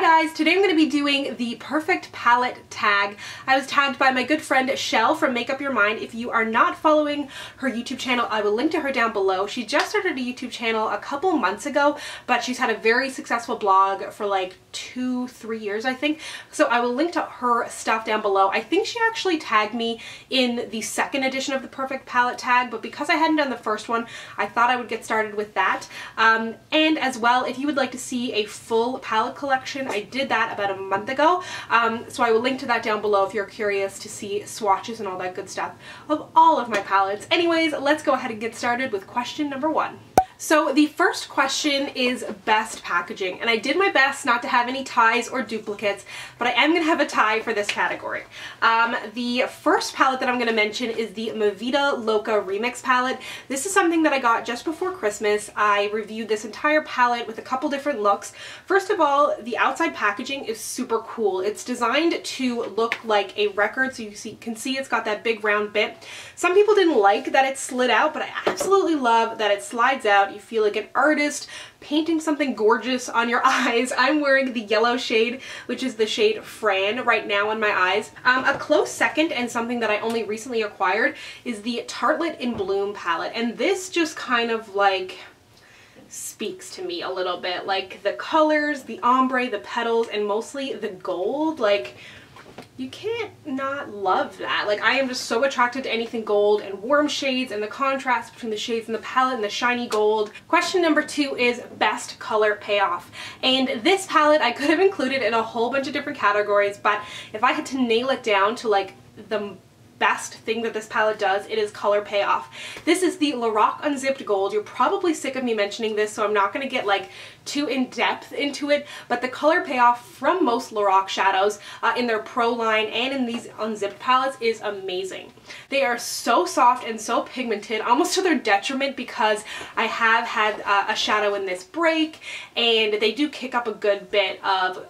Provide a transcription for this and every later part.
guys, today I'm going to be doing the perfect palette tag. I was tagged by my good friend Shell from Make Up Your Mind. If you are not following her YouTube channel, I will link to her down below. She just started a YouTube channel a couple months ago, but she's had a very successful blog for like 2-3 years, I think. So I will link to her stuff down below. I think she actually tagged me in the second edition of the perfect palette tag, but because I hadn't done the first one, I thought I would get started with that. And as well, if you would like to see a full palette collection, I did that about a month ago. So I will link to that down below if you're curious to see swatches and all that good stuff of all of my palettes. Anyways, let's go ahead and get started with question number 1. So the first question is best packaging, and I did my best not to have any ties or duplicates, but I am going to have a tie for this category. The first palette that I'm going to mention is the Movida Loca Remix palette. This is something that I got just before Christmas. I reviewed this entire palette with a couple different looks. First of all, the outside packaging is super cool. It's designed to look like a record, so you can see it's got that big round bit. Some people didn't like that it slid out, but I absolutely love that it slides out. You feel like an artist painting something gorgeous on your eyes. I'm wearing the yellow shade, which is the shade Fran right now on my eyes. A close second, and something that I only recently acquired, is the Tartlet in Bloom palette. And this just kind of like speaks to me a little bit. Like the colors, the ombre, the petals, and mostly the gold. Like, you can't not love that. Like, I am just so attracted to anything gold and warm shades and the contrast between the shades in the palette and the shiny gold. Question number 2 is best color payoff. And this palette I could have included in a whole bunch of different categories, but if I had to nail it down to like the best thing that this palette does, it is color payoff. This is the Lorac Unzipped Gold. You're probably sick of me mentioning this, so I'm not going to get like too in-depth into it, but the color payoff from most Lorac shadows in their Pro line and in these unzipped palettes is amazing. They are so soft and so pigmented, almost to their detriment, because I have had a shadow in this break, and they do kick up a good bit of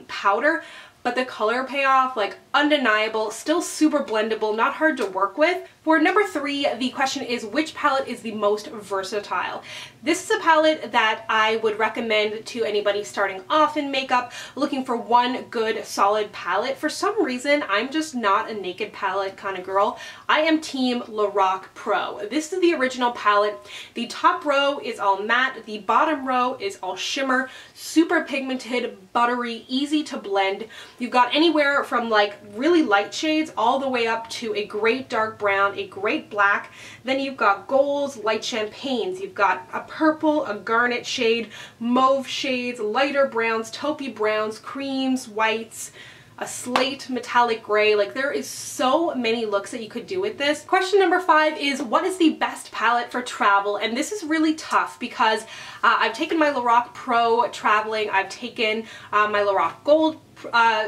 powder. But the color payoff, like, undeniable, still super blendable, not hard to work with. For number 3, the question is, which palette is the most versatile? This is a palette that I would recommend to anybody starting off in makeup, looking for one good, solid palette. For some reason, I'm just not a naked palette kind of girl. I am team Lorac Pro. This is the original palette. The top row is all matte, the bottom row is all shimmer, super pigmented, buttery, easy to blend. You've got anywhere from like really light shades all the way up to a great dark brown, a great black. Then you've got golds, light champagnes, you've got a purple, a garnet shade, mauve shades, lighter browns, taupey browns, creams, whites, a slate metallic gray. Like, there is so many looks that you could do with this. Question number 5 is, what is the best palette for travel? And this is really tough because I've taken my Lorac Pro traveling, I've taken my Lorac Gold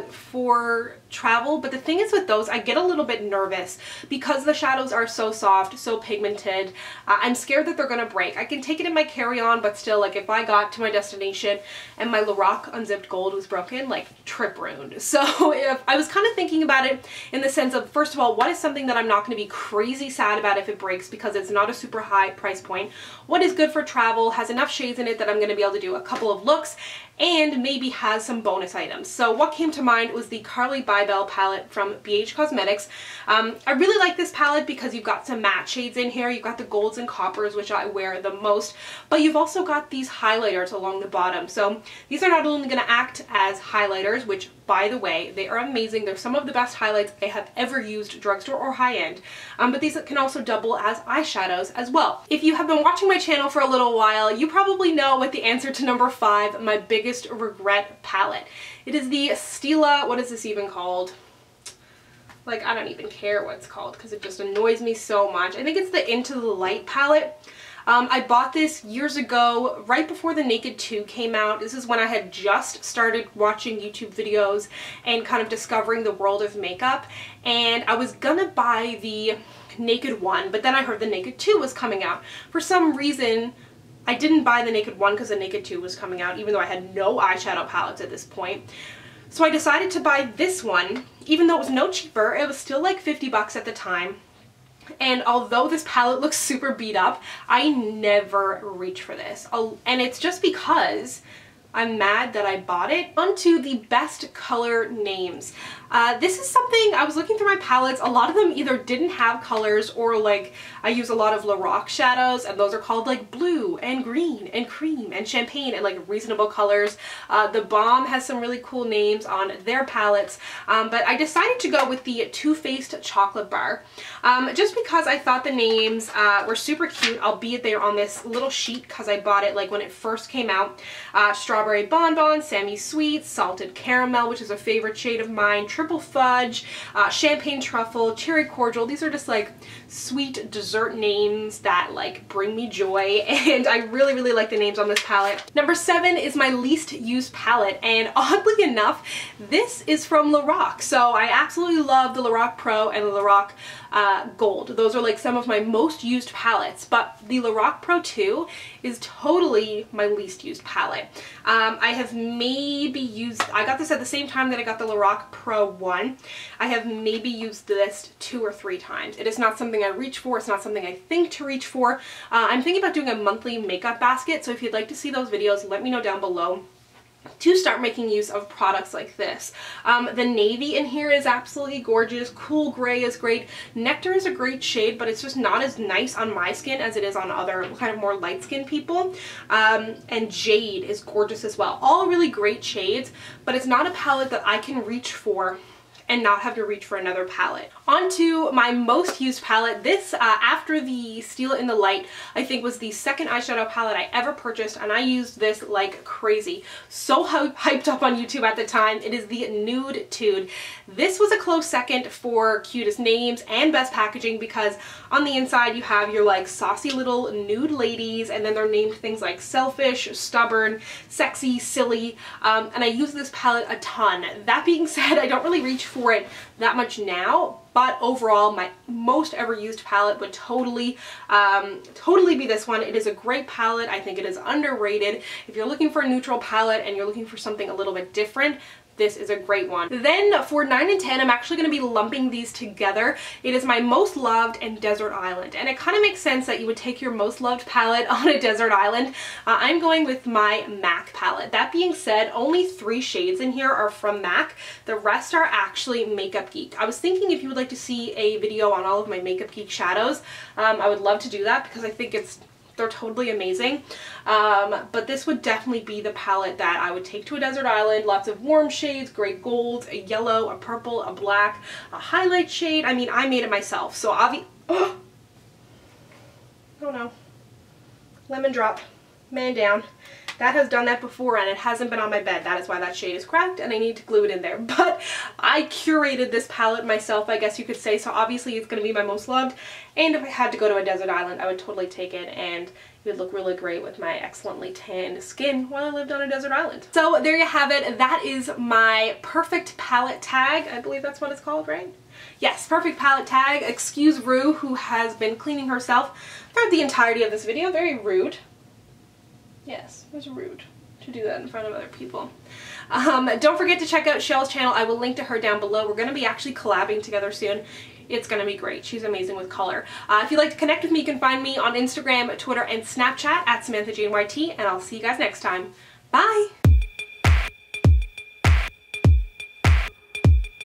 for travel, but the thing is with those, I get a little bit nervous because the shadows are so soft, so pigmented. I'm scared that they're gonna break. I can take it in my carry-on, but still, like, if I got to my destination and my Lorac Unzipped Gold was broken, like, trip ruined. So if I was kind of thinking about it in the sense of, first of all, what is something that I'm not going to be crazy sad about if it breaks because it's not a super high price point? What is good for travel, has enough shades in it that I'm going to be able to do a couple of looks, and maybe has some bonus items? So what came to mind was the Carly Bybel palette from BH Cosmetics. I really like this palette because you've got some matte shades in here. You've got the golds and coppers, which I wear the most, but you've also got these highlighters along the bottom. So these are not only going to act as highlighters, which, by the way, they are amazing. They're some of the best highlights I have ever used, drugstore or high-end, but these can also double as eyeshadows as well. If you have been watching my channel for a little while, you probably know what the answer to number 5, my biggest regret palette. It is the Stila, what is this even called? Like, I don't even care what it's called because it just annoys me so much. I think it's the Into the Light palette. I bought this years ago, right before the Naked 2 came out. This is when I had just started watching YouTube videos and kind of discovering the world of makeup. And I was gonna buy the Naked 1, but then I heard the Naked 2 was coming out. For some reason, I didn't buy the Naked 1 because the Naked 2 was coming out, even though I had no eyeshadow palettes at this point. So I decided to buy this one, even though it was no cheaper. It was still like 50 bucks at the time. And although this palette looks super beat up, I never reach for this. And it's just because I'm mad that I bought it. On to the best color names. This is something, I was looking through my palettes, a lot of them either didn't have colors or like I use a lot of Lorac shadows and those are called like blue and green and cream and champagne and like reasonable colors. The Balm has some really cool names on their palettes, but I decided to go with the Too Faced chocolate bar just because I thought the names were super cute, albeit they are on this little sheet because I bought it like when it first came out. Strawberry Bonbon, Sammy Sweet, Salted Caramel, which is a favorite shade of mine, Triple Fudge, Champagne Truffle, Cherry Cordial. These are just like sweet dessert names that like bring me joy, and I really like the names on this palette. Number 7 is my least used palette, and oddly enough this is from Lorac. So I absolutely love the Lorac Pro and the Lorac Gold. Those are like some of my most used palettes, but the Lorac Pro 2 is totally my least used palette. I have maybe used, I got this at the same time that I got the Lorac Pro 1. I have maybe used this 2 or 3 times. It is not something I reach for. It's not something I think to reach for. I'm thinking about doing a monthly makeup basket, so if you'd like to see those videos, let me know down below to start making use of products like this. The navy in here is absolutely gorgeous. Cool gray is great. Nectar is a great shade, but it's just not as nice on my skin as it is on other kind of more light skinned people. And Jade is gorgeous as well. All really great shades, but it's not a palette that I can reach for and not have to reach for another palette. On to my most used palette. This, after the Stila In The Light, I think was the second eyeshadow palette I ever purchased, and I used this like crazy. So hyped up on YouTube at the time. It is the Nude Tude. This was a close second for cutest names and best packaging because on the inside you have your like saucy little nude ladies, and then they're named things like selfish, stubborn, sexy, silly, and I use this palette a ton. That being said, I don't really reach for it that much now, but overall my most ever used palette would totally be this one. It is a great palette. I think it is underrated. If you're looking for a neutral palette and you're looking for something a little bit different, this is a great one. Then for 9 and 10, I'm actually going to be lumping these together. It is my most loved and Desert Island. And it kind of makes sense that you would take your most loved palette on a desert island. I'm going with my MAC palette. That being said, only 3 shades in here are from MAC. The rest are actually Makeup Geek. I was thinking if you would like to see a video on all of my Makeup Geek shadows, I would love to do that because I think they're totally amazing. But this would definitely be the palette that I would take to a desert island. Lots of warm shades, great golds, a yellow, a purple, a black, a highlight shade. I mean, I made it myself. So oh no. Lemon drop. Man down. That has done that before and it hasn't been on my bed. That is why that shade is cracked and I need to glue it in there. But I curated this palette myself, I guess you could say, so obviously it's going to be my most loved. And if I had to go to a desert island, I would totally take it, and it would look really great with my excellently tanned skin while I lived on a desert island. So there you have it. That is my perfect palette tag. I believe that's what it's called, right? Yes, perfect palette tag. Excuse Rue, who has been cleaning herself throughout the entirety of this video. Very rude. Yes, it was rude to do that in front of other people. Don't forget to check out Shell's channel. I will link to her down below. We're going to be actually collabing together soon. It's going to be great. She's amazing with color. If you'd like to connect with me, you can find me on Instagram, Twitter, and Snapchat at SamanthaJaneYT, and I'll see you guys next time. Bye!